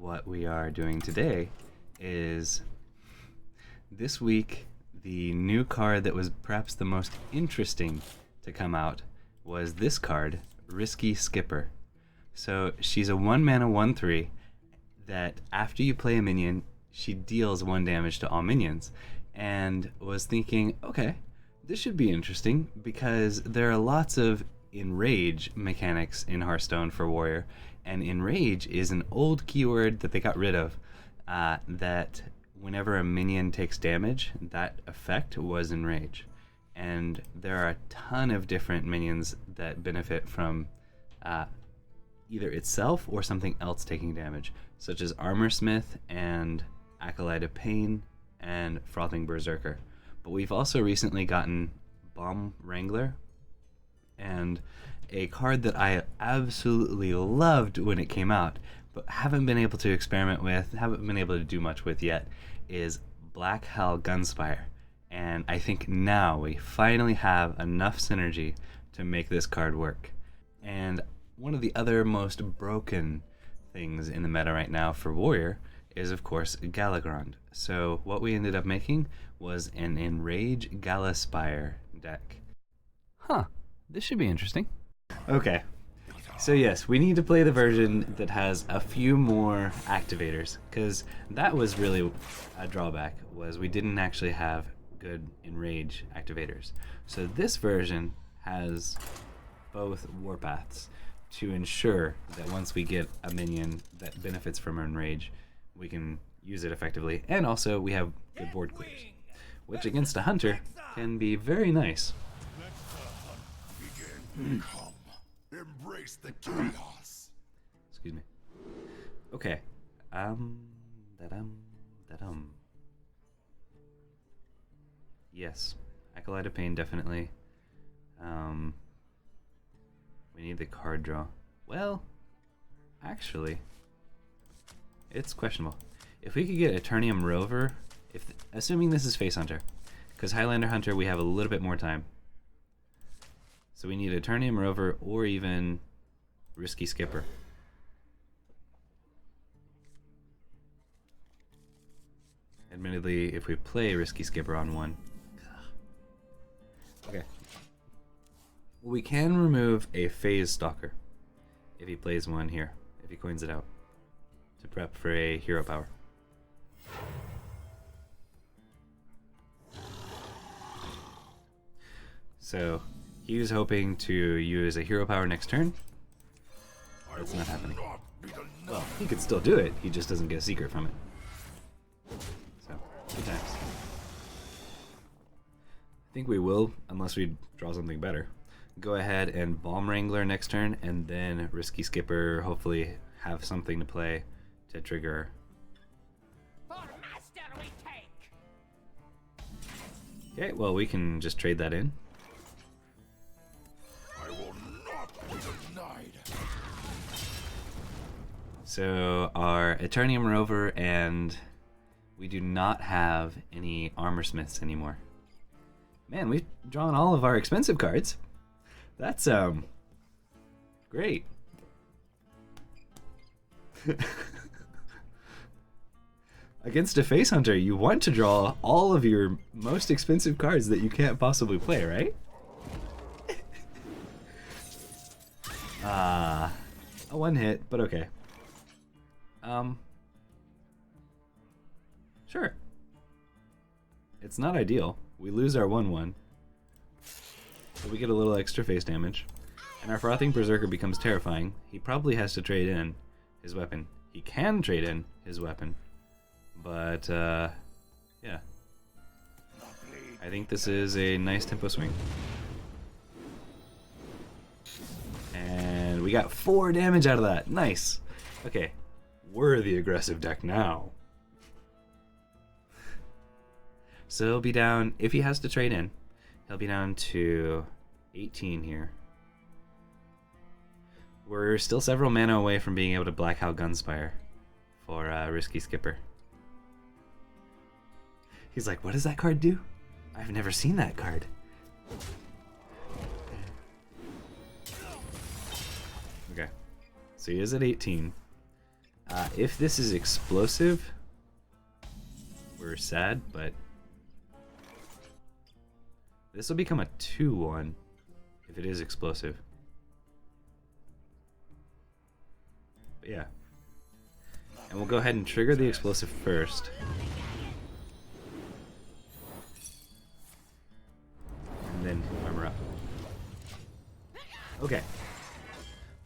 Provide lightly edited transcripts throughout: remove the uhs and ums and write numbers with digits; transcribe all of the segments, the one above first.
what we are doing today is this week the new card that was perhaps the most interesting to come out was this card, Risky Skipper. So she's a 1 mana 1/3 that after you play a minion, she deals 1 damage to all minions. And was thinking, okay, this should be interesting because there are lots of ENRAGE mechanics in Hearthstone for Warrior, and ENRAGE is an old keyword that they got rid of, that whenever a minion takes damage, that effect was ENRAGE. And there are a ton of different minions that benefit from either itself or something else taking damage, such as Armorsmith and Acolyte of Pain and Frothing Berserker. But we've also recently gotten Bomb Wrangler, and a card that I absolutely loved when it came out, but haven't been able to experiment with, haven't been able to do much with yet, is Black Hell Gunspire. And I think now we finally have enough synergy to make this card work. And one of the other most broken things in the meta right now for Warrior is, of course, Galakrond. So what we ended up making was an ENRAGE Galaspire deck. Huh, this should be interesting. Okay, so yes, we need to play the version that has a few more activators, because that was really a drawback, was we didn't actually have good ENRAGE activators. So this version has both warpaths to ensure that once we get a minion that benefits from ENRAGE, we can use it effectively, and also we have good board clears, which against a hunter can be very nice. Come, embrace the chaos. Excuse me. Okay. Yes. Acolyte of Pain, definitely. We need the card draw. Well, actually, it's questionable. If we could get Eternium Rover, assuming this is Face Hunter, because Highlander Hunter we have a little bit more time. So we need Eternium Rover or even Risky Skipper. Admittedly, if we play Risky Skipper on one. Okay. We can remove a Phase Stalker if he plays one here, if he coins it out, to prep for a hero power. So he was hoping to use a hero power next turn. That's not happening. Well, he could still do it, he just doesn't get a secret from it. So, good times. I think we will, unless we draw something better, go ahead and Bomb Wrangler next turn, and then Risky Skipper, hopefully have something to play to trigger. Okay, well we can just trade that in. I will not be denied. So our Eternium Rover, and we do not have any Armorsmiths anymore. Man, we've drawn all of our expensive cards. That's great. Against a Face Hunter, you want to draw all of your most expensive cards that you can't possibly play, right? A one hit, but okay. Sure. It's not ideal. We lose our 1/1, but we get a little extra face damage, and our Frothing Berserker becomes terrifying. He probably has to trade in his weapon. He can trade in his weapon, but yeah. I think this is a nice tempo swing. And we got 4 damage out of that. Nice. Okay, we're the aggressive deck now. So he'll be down, if he has to trade in, he'll be down to 18 here. We're still several mana away from being able to Black Hell Gunspire for Risky Skipper. He's like, what does that card do? I've never seen that card. Okay, so he is at 18. If this is explosive, we're sad, but this will become a 2/1 if it is explosive. But yeah. And we'll go ahead and trigger the explosive first. And then armor up. Okay.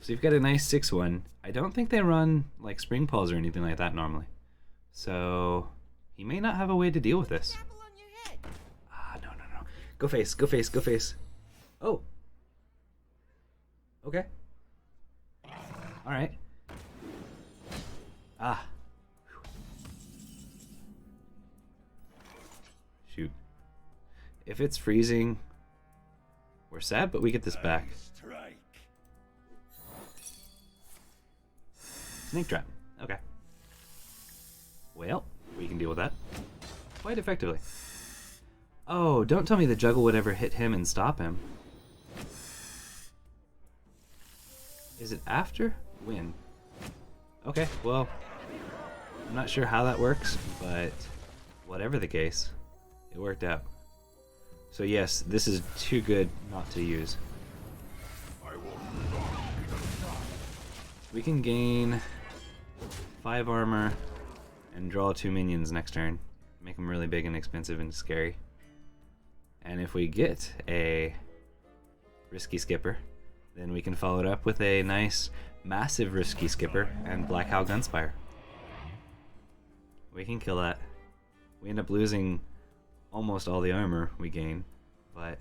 So you've got a nice 6/1. I don't think they run like spring pulse or anything like that normally. So he may not have a way to deal with this. Ah, no. Go face, go face, go face. Oh. Okay. Alright. Ah. Shoot. If it's freezing, we're sad, but we get this back. Snake trap. Okay. Well, we can deal with that quite effectively. Oh, don't tell me the juggle would ever hit him and stop him. Is it after? When? Okay, well, I'm not sure how that works, but whatever the case, it worked out. So yes, this is too good not to use. We can gain 5 armor and draw 2 minions next turn. Make them really big and expensive and scary. And if we get a risky skipper, then we can follow it up with a nice massive risky skipper and Black Owl Gunspire. We can kill that. We end up losing almost all the armor we gain, but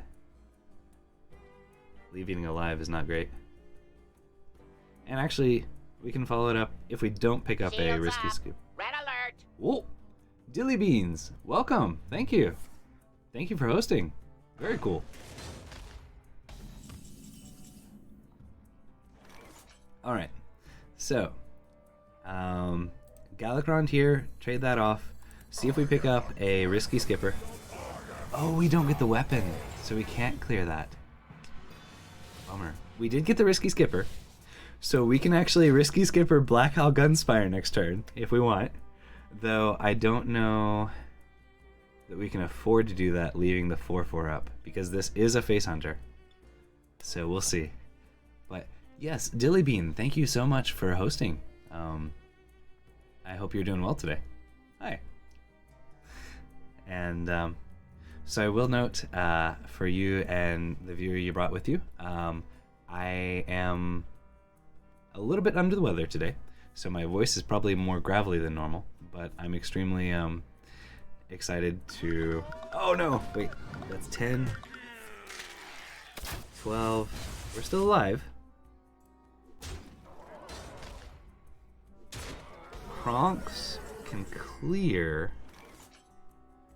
leaving alive is not great. And actually, we can follow it up if we don't pick up a risky skip. Red alert! Whoa! Dilly Beans, welcome. Thank you. Thank you for hosting. Very cool. All right. So, Galakrond here. Trade that off. See if we pick up a risky skipper. Oh, we don't get the weapon, so we can't clear that. Bummer. We did get the risky skipper, so we can actually risky skipper Black Owl Gunspire next turn if we want. Though I don't know that we can afford to do that leaving the 4/4 up, because this is a face hunter. So we'll see. But yes, Dilly Bean, thank you so much for hosting. I hope you're doing well today. Hi. And so I will note for you and the viewer you brought with you, I am a little bit under the weather today, so my voice is probably more gravelly than normal, but I'm extremely excited to... Oh no! Wait, that's 10, 12, we're still alive. Kronks can clear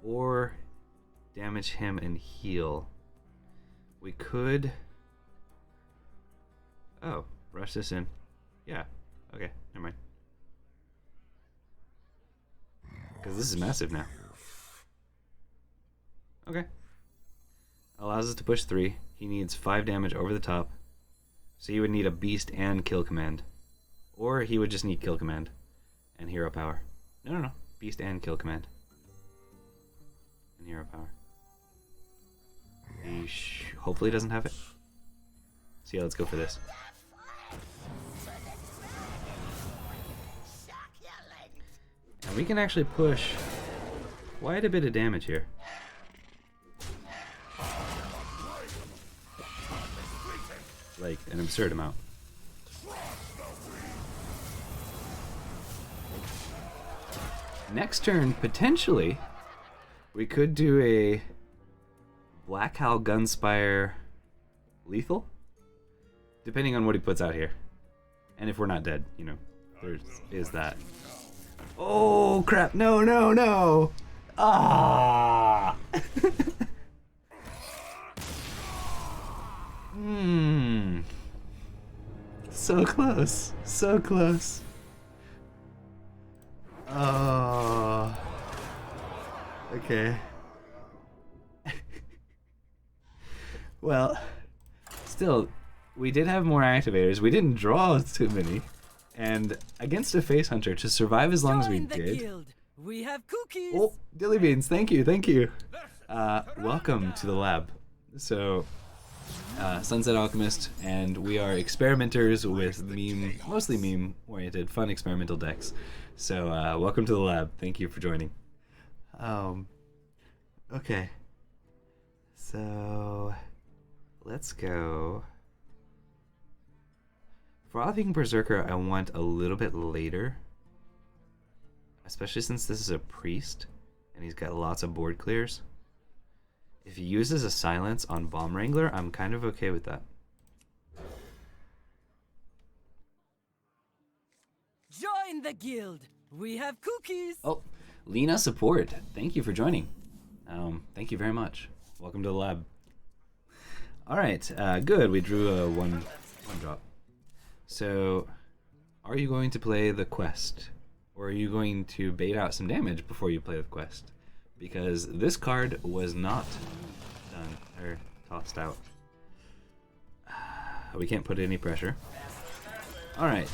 or damage him and heal. We could... Oh, rush this in. Yeah, okay, never mind. Because this is massive now. Okay. Allows us to push 3. He needs 5 damage over the top. So he would need a beast and kill command. Or he would just need kill command and hero power. No. Beast and kill command. And hero power. He hopefully doesn't have it. So yeah, let's go for this. And we can actually push quite a bit of damage here. Like an absurd amount. Next turn, potentially, we could do a Black Owl Gunspire lethal, depending on what he puts out here. And if we're not dead, you know, there is that. Oh crap, no. Ah! So close, so close. Oh. Okay. Well, still, we did have more activators. We didn't draw too many. And against a face hunter, to survive as long as we Join the did. guild. We have cookies. Oh, Dilly Beans, thank you, thank you. Welcome to the lab. So, Sunset Alchemist, and we are experimenters with mostly meme-oriented, fun experimental decks. So, welcome to the lab. Thank you for joining. Okay. So, let's go. Frothing Berserker I want a little bit later. Especially since this is a priest, and he's got lots of board clears. If he uses a silence on Bomb Wrangler, I'm kind of okay with that. Join the guild. We have cookies. Oh, Lena support. Thank you for joining. Thank you very much. Welcome to the lab. All right, good. We drew a one drop. So, are you going to play the quest, or are you going to bait out some damage before you play the quest? Because this card was not done or tossed out. We can't put any pressure. All right.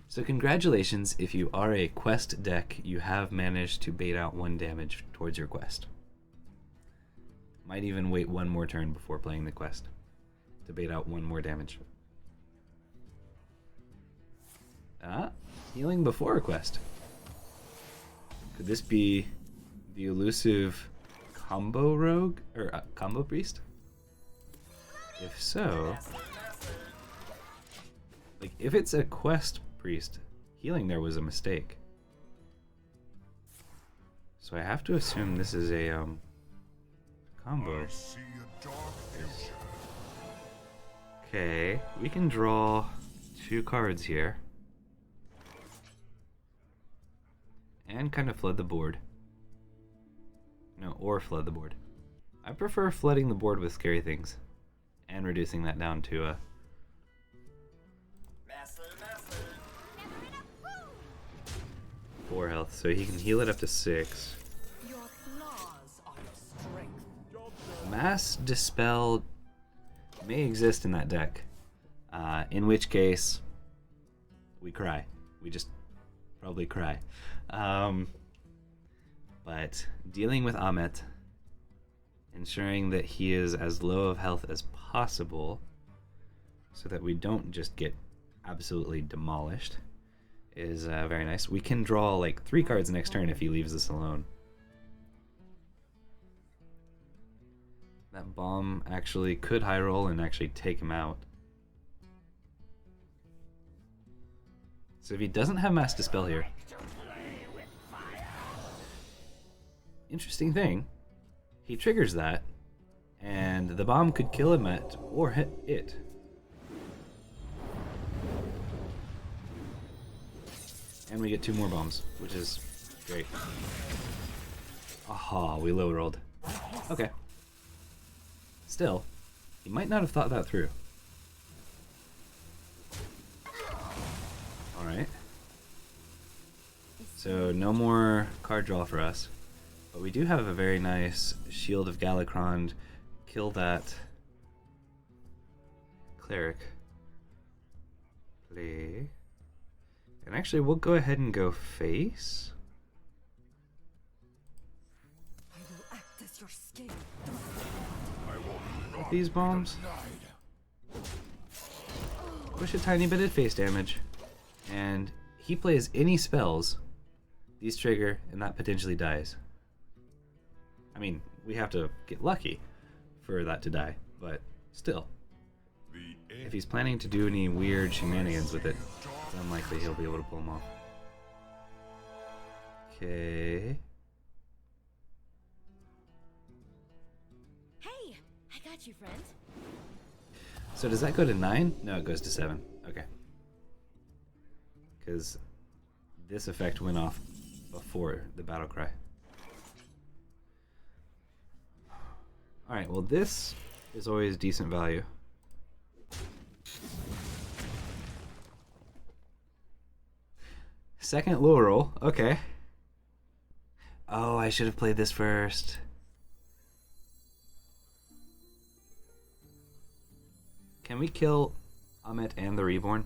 So congratulations, if you are a quest deck, you have managed to bait out 1 damage towards your quest. Might even wait 1 more turn before playing the quest to bait out 1 more damage. Healing before a quest. Could this be the elusive combo rogue or combo priest? If so, like if it's a quest priest, healing there was a mistake. So I have to assume this is a combo. Okay, we can draw 2 cards here. And kind of flood the board. No, or flood the board. I prefer flooding the board with scary things. And reducing that down to a... 4 health, so he can heal it up to 6. Your claws are your strength. Mass Dispel may exist in that deck. In which case, we cry. We just probably cry. But dealing with Ahmet, ensuring that he is as low of health as possible so that we don't just get absolutely demolished is very nice. We can draw like 3 cards next turn if he leaves us alone. That bomb actually could high roll and actually take him out. So if he doesn't have Mass Dispel here, interesting thing, he triggers that, and the bomb could kill him or hit it. And we get 2 more bombs, which is great. Aha, we low rolled. Okay. Still, he might not have thought that through. Alright. So no more card draw for us. But we do have a very nice Shield of Galakrond. Kill that cleric. Play. And actually, we'll go ahead and go face. I will act as your scapegoat. With these bombs. Push a tiny bit of face damage. And he plays any spells. These trigger, and that potentially dies. I mean, we have to get lucky for that to die, but still. If he's planning to do any weird shenanigans with it, it's unlikely he'll be able to pull them off. Okay. Hey, I got you, friend. So does that go to 9? No, it goes to 7. Okay. Because this effect went off before the battle cry. Alright, well this is always decent value. Second low roll, okay. Oh, I should have played this first. Can we kill Ahmet and the Reborn?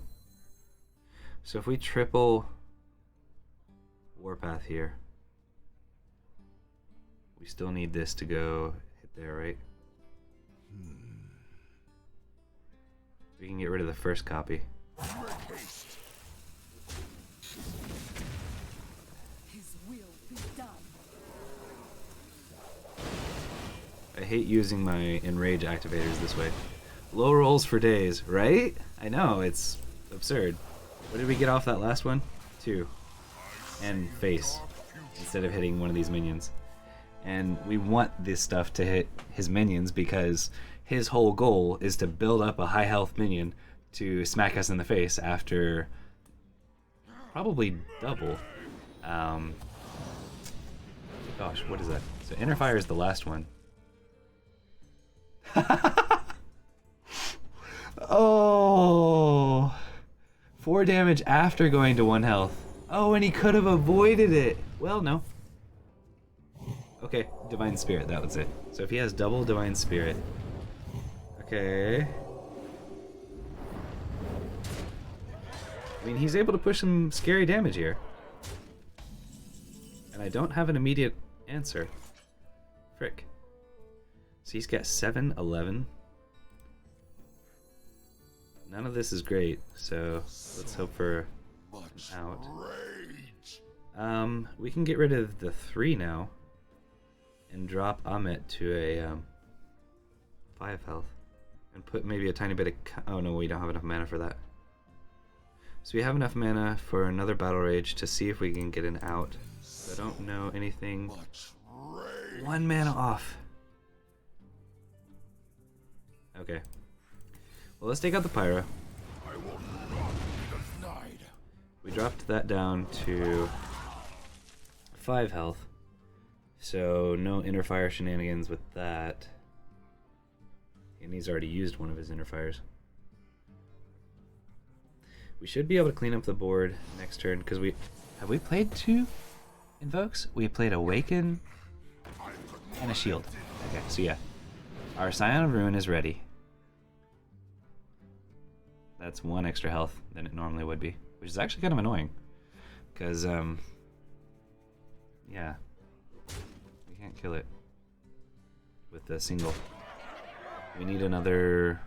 So if we triple Warpath here, we still need this to go hit there, right? We can get rid of the first copy. His will be done. I hate using my Enrage activators this way. Low rolls for days, right? I know, it's absurd. What did we get off that last one? 2. And face, instead of hitting one of these minions. And we want this stuff to hit his minions because his whole goal is to build up a high health minion to smack us in the face after probably double. Gosh, what is that? So Inner Fire is the last one. Oh, 4 damage after going to 1 health. Oh, and he could have avoided it. Well, no. Okay, Divine Spirit, that was it. So if he has double Divine Spirit. Okay. I mean, he's able to push some scary damage here. And I don't have an immediate answer. Frick. So he's got 7, 11. None of this is great, so let's hope for an out. We can get rid of the 3 now and drop Amit to a 5 health and put maybe a tiny bit of oh no, we don't have enough mana for that. So we have enough mana for another Battle Rage to see if we can get an out. So I don't know anything. 1 mana off. Okay. Well, let's take out the Pyro. We dropped that down to 5 health. So no Inner Fire shenanigans with that. And he's already used one of his Inner Fires. We should be able to clean up the board next turn because we... Have we played 2 Invokes? We played Awaken and a Shield. Okay, so yeah. Our Scion of Ruin is ready. That's 1 extra health than it normally would be, which is actually kind of annoying, because yeah, we can't kill it with a single. We need another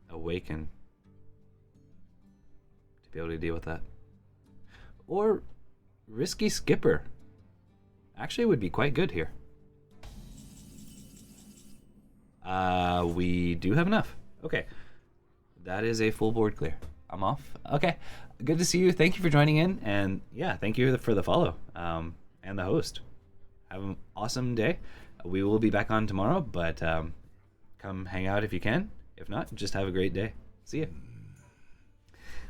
Awaken to be able to deal with that, or Risky Skipper. Actually, would be quite good here. We do have enough. Okay. That is a full board clear. I'm off. Okay. Good to see you. Thank you for joining in. And yeah, thank you for the follow and the host. Have an awesome day. We will be back on tomorrow, but come hang out if you can. If not, just have a great day. See ya.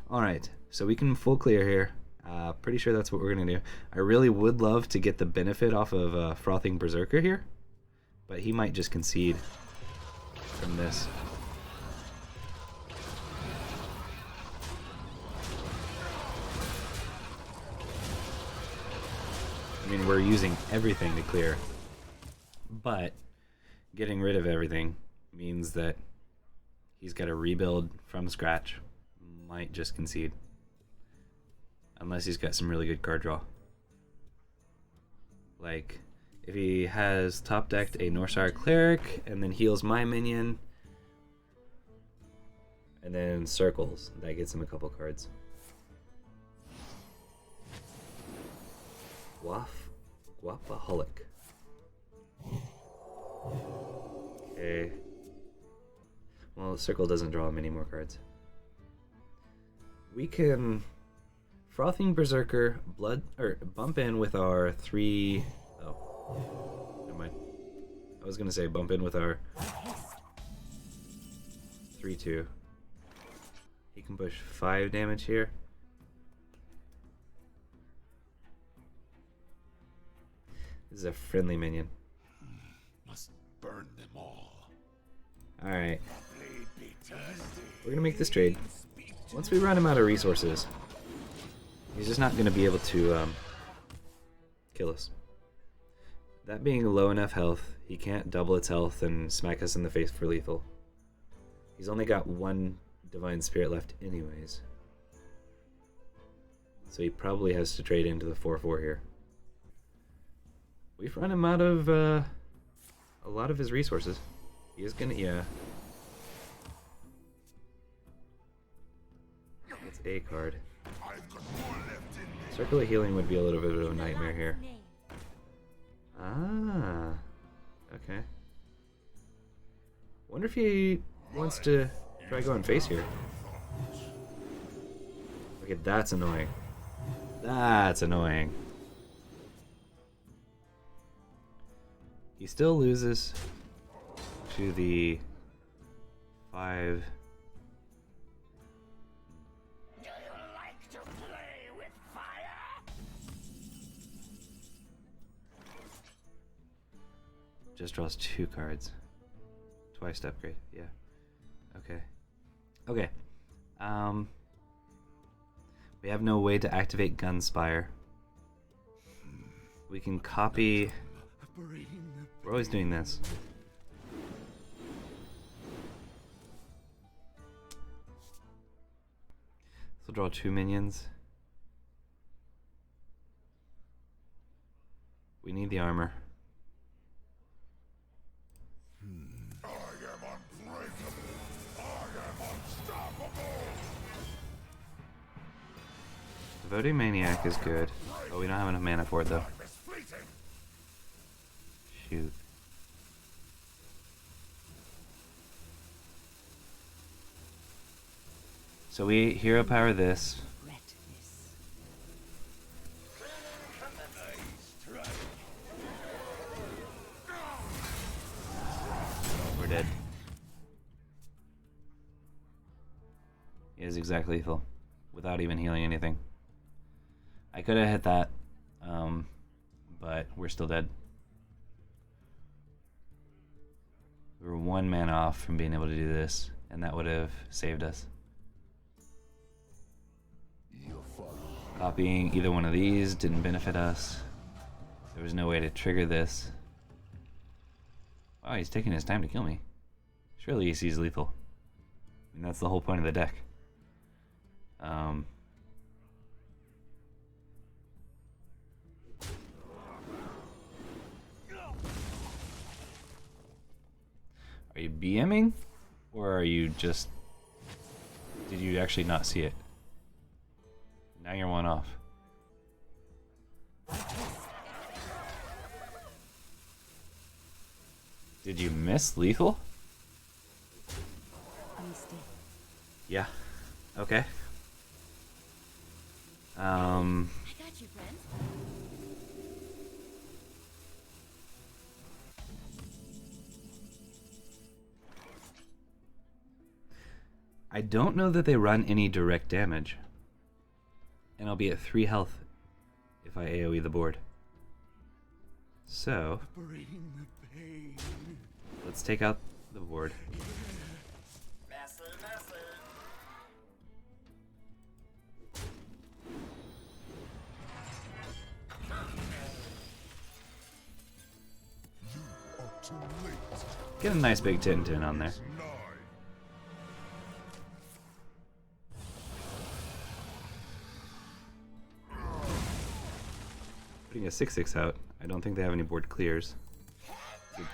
All right. So we can full clear here. Pretty sure that's what we're going to do. I really would love to get the benefit off of Frothing Berserker here, but he might just concede from this. I mean, we're using everything to clear, but getting rid of everything means that he's got to rebuild from scratch. Might just concede. Unless he's got some really good card draw. Like, if he has top decked a Northsire Cleric and then heals my minion, and then circles, that gets him a couple cards. Guapaholic. Okay. Well, the circle doesn't draw many more cards. We can Frothing Berserker, bump in with our 3. Oh, never mind. I was gonna say bump in with our 3/2. He can push 5 damage here. This is a friendly minion. Must burn them all. Alright. We're gonna make this trade. Once we run him out of resources, he's just not gonna be able to kill us. That being low enough health, he can't double its health and smack us in the face for lethal. He's only got 1 Divine Spirit left anyways. So he probably has to trade into the 4/4 here. We've run him out of a lot of his resources. He is gonna, yeah. That's a card. Circle of Healing would be a little bit of a nightmare here. Ah, okay. Wonder if he wants to try going face here. Okay, that's annoying. That's annoying. He still loses to the 5. Do you like to play with fire? Just draws 2 cards. Twice to upgrade, yeah. Okay. Okay. We have no way to activate Gunspire. We can copy. We're always doing this. So draw 2 minions. We need the armor. I am unbreakable. I am unstoppable. Devoting Maniac is good. Oh, we don't have enough mana for it though. Time is fleeting. Shoot. So we hero power this. We're dead. He is exactly lethal without even healing anything. I could have hit that, but we're still dead. We were 1 mana off from being able to do this, and that would have saved us. Copying either one of these didn't benefit us. There was no way to trigger this. Wow, he's taking his time to kill me. Surely he sees lethal. I mean, that's the whole point of the deck. Are you BMing? Or are you just... Did you actually not see it? Now you're 1 off. Did you miss lethal? Yeah. Okay. I got you, friend. I don't know that they run any direct damage. And I'll be at 3 health if I AoE the board. So, let's take out the board. Get a nice big 10-10 on there. Putting a 6/6 out. I don't think they have any board clears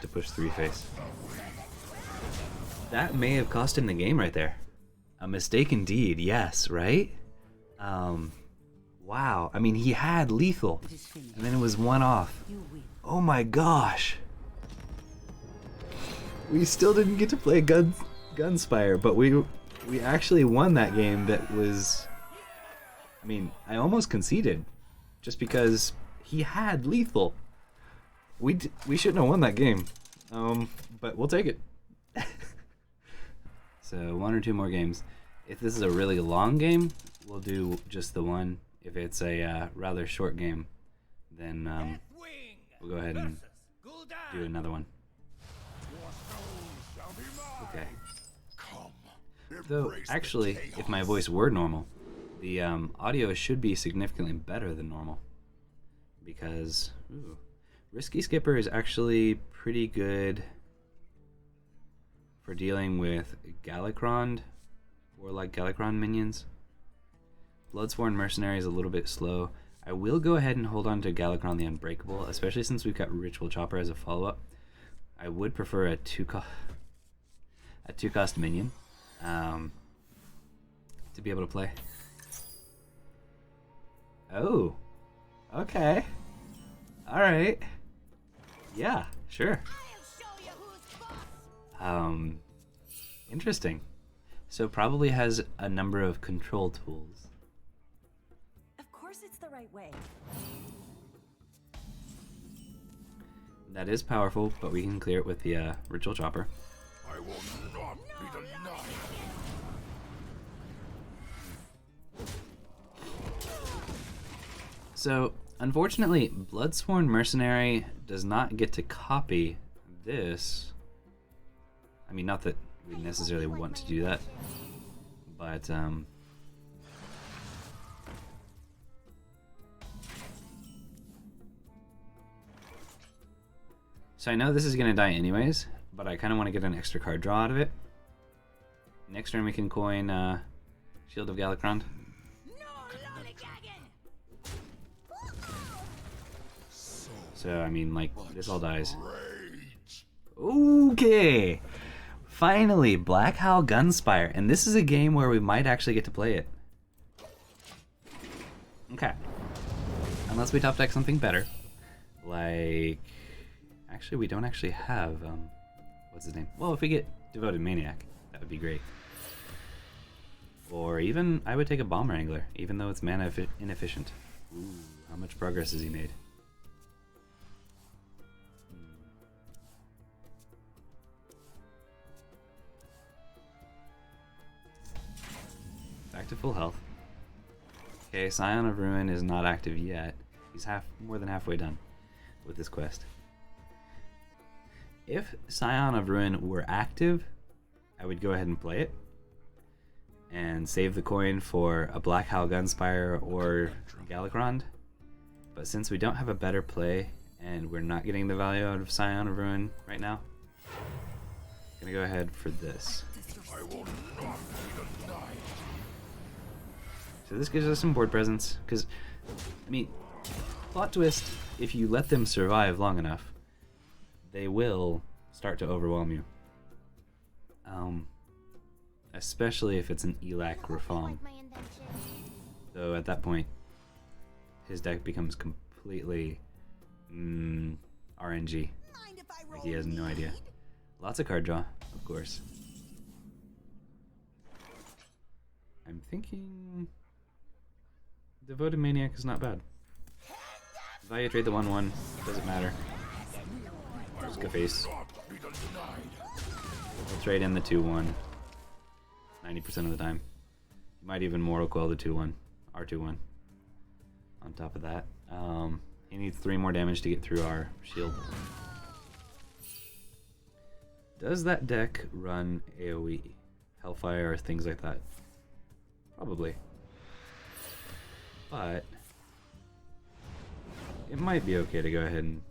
to push 3 face. That may have cost him the game right there. A mistake indeed, yes, right? Wow. I mean, he had lethal, and then it was 1 off. Oh my gosh. We still didn't get to play Gunspire, but we actually won that game. That was... I mean, I almost conceded, just because he had lethal. We shouldn't have won that game, but we'll take it. So 1 or 2 more games. If this is a really long game, we'll do just the one. If it's a rather short game, then we'll go ahead and do another one. Okay. Though, actually, if my voice were normal, the audio should be significantly better than normal. Because, ooh, Risky Skipper is actually pretty good for dealing with Galakrond, or like Galakrond minions. Bloodsworn Mercenary is a little bit slow. I will go ahead and hold on to Galakrond the Unbreakable, especially since we've got Ritual Chopper as a follow-up. I would prefer a two-cost minion to be able to play. Oh, okay. All right. Yeah, sure. Interesting. So probably has a number of control tools. Of course it's the right way. That is powerful, but we can clear it with the Ritual Chopper. I will not be denied. So, unfortunately, Bloodsworn Mercenary does not get to copy this. I mean, not that we necessarily want to do that, but so I know this is going to die anyways, but I kind of want to get an extra card draw out of it. Next turn we can coin Shield of Galakrond. So, I mean, like, this all dies. Okay! Finally, Black Howl Gunspire. And this is a game where we might actually get to play it. Okay. Unless we top deck something better. Like... Actually, we don't actually have... what's his name? Well, if we get Devoted Maniac, that would be great. Or even, I would take a Bomb Wrangler, even though it's mana inefficient. Ooh, how much progress has he made? Back to full health. Okay, Scion of Ruin is not active yet. He's more than halfway done with this quest. If Scion of Ruin were active, I would go ahead and play it and save the coin for a Black Howl Gunspire or Galakrond. But since we don't have a better play and we're not getting the value out of Scion of Ruin right now, I'm gonna go ahead for this. I will not be denied. So this gives us some board presence, because, I mean, plot twist, if you let them survive long enough, they will start to overwhelm you. Especially if it's an Elac Rafam. So at that point, his deck becomes completely RNG. Like he has no idea. Lots of card draw, of course. I'm thinking... Devoted Maniac is not bad. Value trade the 1/1, doesn't matter. Just go face. We'll trade in the 2/1 90% of the time. You might even Mortal Coil the 2/1, R2/1. On top of that, he needs 3 more damage to get through our shield. Does that deck run AoE, Hellfire, or things like that? Probably. But it might be okay to go ahead and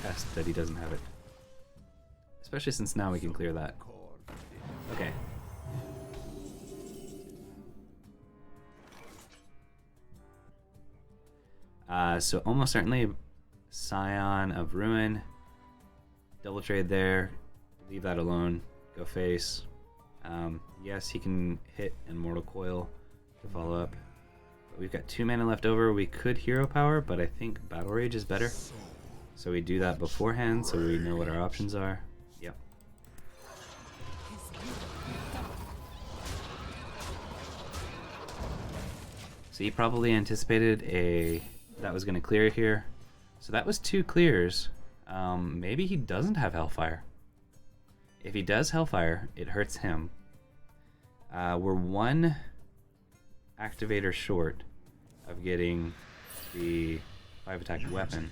test that he doesn't have it. Especially since now we can clear that. Okay. So almost certainly Scion of Ruin. Double trade there. Leave that alone. Go face. Yes, he can hit and Mortal Coil to follow up. But we've got 2 mana left over. We could Hero Power, but I think Battle Rage is better. So we do that beforehand so we know what our options are. Yep. So he probably anticipated that was going to clear here. So that was 2 clears. Maybe he doesn't have Hellfire. If he does Hellfire, it hurts him. We're 1 activator short of getting the 5 attack weapon.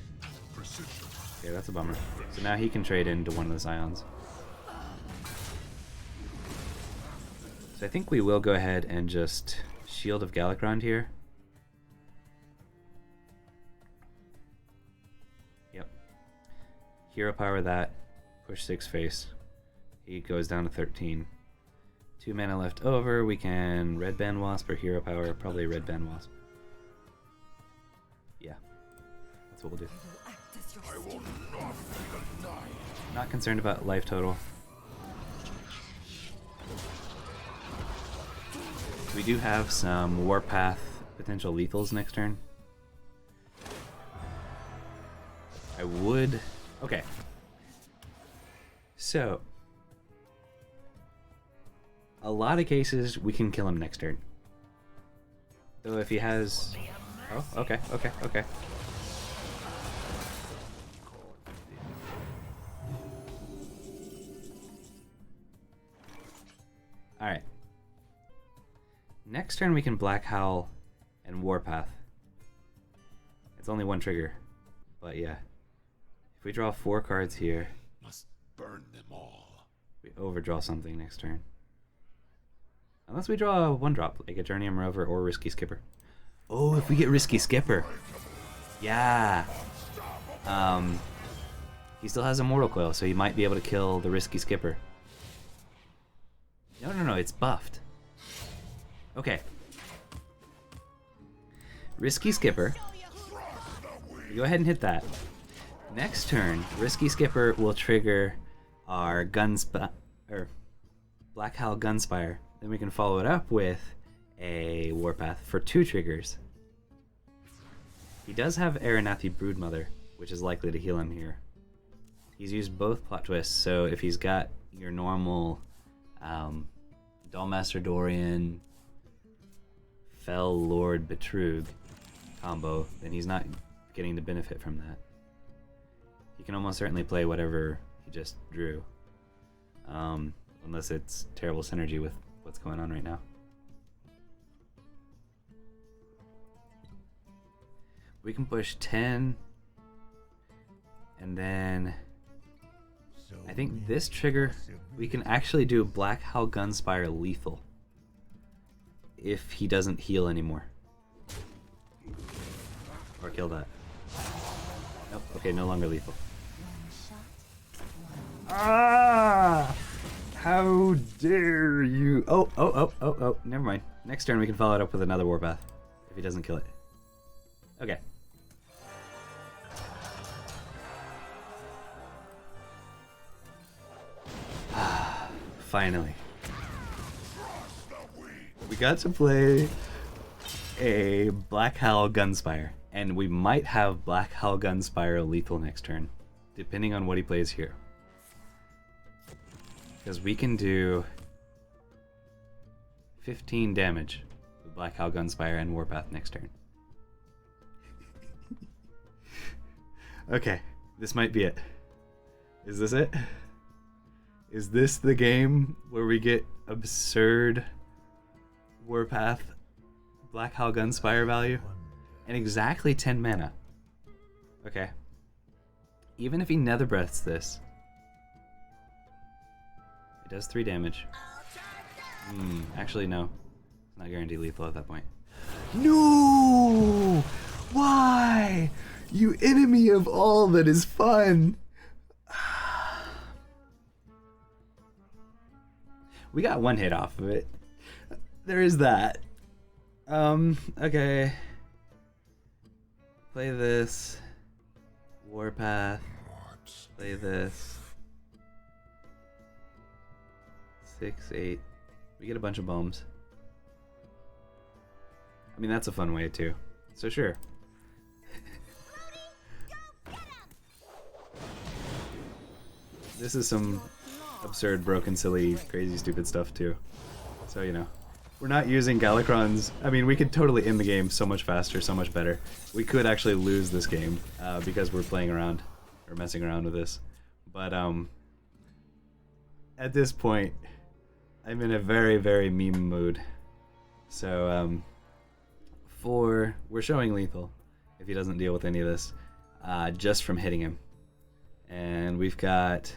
Okay, that's a bummer. So now he can trade into one of the Scions. So I think we will go ahead and just Shield of Galakrond here. Yep. Hero Power that. Push 6 face. He goes down to 13. 2 mana left over. We can Red Band Wasp or Hero Power. Probably Red Band Wasp. Yeah, that's what we'll do. I will not be denied. Not concerned about life total. We do have some Warpath potential lethals next turn. I would... Okay. So... a lot of cases, we can kill him next turn. So if he has... Oh, okay. Alright. Next turn we can Black Howl and Warpath. It's only one trigger, but yeah. If we draw 4 cards here, Must burn them all. we overdraw something next turn. Unless we draw a 1-drop, like a Journeyman Rover or Risky Skipper. Oh, if we get Risky Skipper. Yeah. He still has Immortal Coil, so he might be able to kill the Risky Skipper. No, it's buffed. Okay. Risky Skipper. Go ahead and hit that. Next turn, Risky Skipper will trigger our Black Howl Gunspire. Then we can follow it up with a Warpath for 2 triggers. He does have Aranathi Broodmother, which is likely to heal him here. He's used both plot twists, so if he's got your normal Dollmaster Dorian, Fell Lord Betrug combo, then he's not getting the benefit from that. He can almost certainly play whatever he just drew, unless it's terrible synergy with what's going on right now. We can push 10, and then I think this trigger, we can actually do Black Howl Gunspire lethal if he doesn't heal anymore. Or kill that. Nope, okay, no longer lethal. Ah! How dare you? Oh, never mind. Next turn we can follow it up with another Warpath if he doesn't kill it. Okay. Finally. We got to play a Black Howl Gunspire, and we might have Black Howl Gunspire lethal next turn, depending on what he plays here. Because we can do 15 damage with Black Howl Gunspire and Warpath next turn. Okay, this might be it. Is this it? Is this the game where we get absurd Warpath Black Howl Gunspire value? And exactly 10 mana. Okay. Even if he Nether Breaths this, it does 3 damage. Actually, no. It's not guaranteed lethal at that point. No! Why? You enemy of all that is fun! We got 1 hit off of it. There is that. Okay. Play this. Warpath. Play this. 6, 8. We get a bunch of bombs. I mean, that's a fun way too. So sure. This is some absurd, broken, silly, crazy, stupid stuff too. So, you know. We're not using Galakronds. I mean, we could totally end the game so much faster, so much better. We could actually lose this game because we're playing around or messing around with this. But at this point, I'm in a very, very meme mood. So we're showing lethal if he doesn't deal with any of this, just from hitting him. And we've got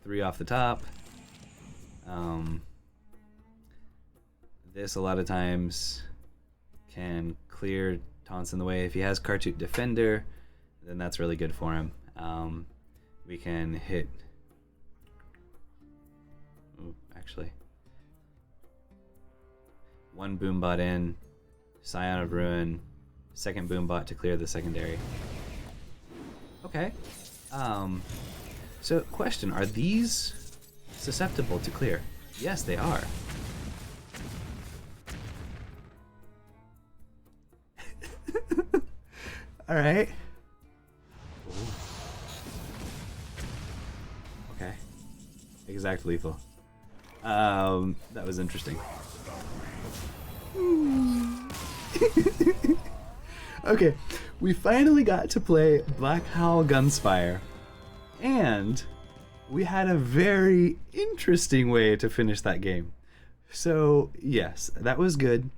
3 off the top. This a lot of times can clear taunts in the way. If he has Kartut Defender, then that's really good for him. We can hit... Ooh, actually, one boom bot in, Scion of Ruin, second boom bot to clear the secondary. Okay. So question, are these susceptible to clear? Yes, they are. All right. Okay. Exact lethal. That was interesting. Okay, we finally got to play Black Howl Gunspire, and we had a very interesting way to finish that game. So yes, that was good.